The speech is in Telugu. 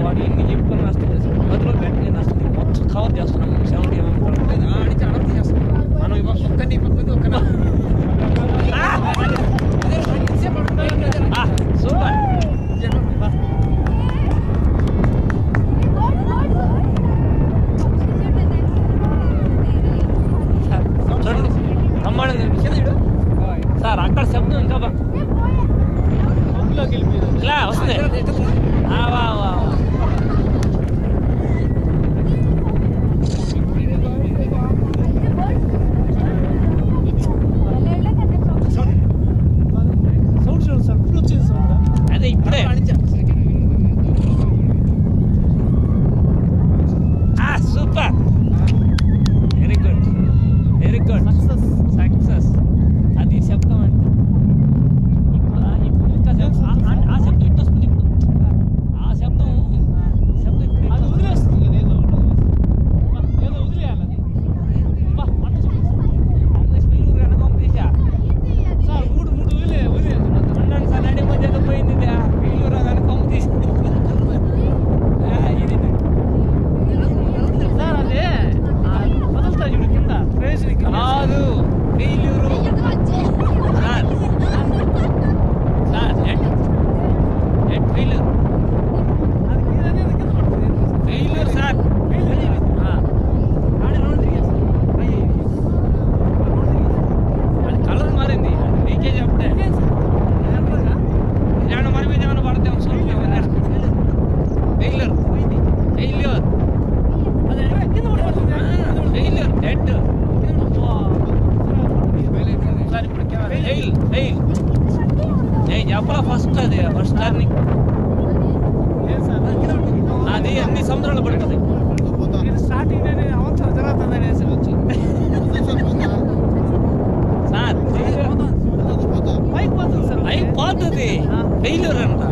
వాడు ఎన్ని చెప్పుకొని నష్టం చేస్తాం 10 రోజులు వెంటనే నష్టం మొత్తం కవర్ చేస్తున్నాం 70 మనం ఒక్కని ఒక్క సూపర్ చూడండి బ్రహ్మాండంగా కనిపించింది సార్ అక్కడ శబ్దం ఇంకా ఇలా వస్తుంది అదే ఇప్పుడే సూపర్ వెరీ గుడ్ సక్సెస్ అది శబ్దం అంటే ఇప్పుడు ఇంకా ఆ శబ్దం ఇటు వస్తుంది ఇప్పుడు ఆ శబ్దం ఇప్పుడు అది వదిలేస్తుంది కదా ఏదో వదిలేయాలి స్పీడ్ అనుకోండిసా సార్ మూడు వదిలేదు సార్ నడి మధ్య పోయింది వీళ్ళు రాదని కొమ్మ తీసి ఇది సార్ అదే వదులుతా చూడు కింద కాదు failure sir net failure failure sir అది కలర్ మారింది లీకేజ్ అప్పుడే ఏమన్నా మరి మీద ఏమైనా పడితే ఫెయిల్యూర్ ఫెయిల్యూర్ డెడ్ సార్ ఇప్పుడు చెప్పలా ఫస్ట్ టర్నింగ్ అది అన్ని సముద్రాలు పడుతుంది స్టార్టింగ్ అవసరం జరుగుతుంది అనేసి వచ్చి సార్ పైకి పోతుంది ఫెయిల్యూర్ అంట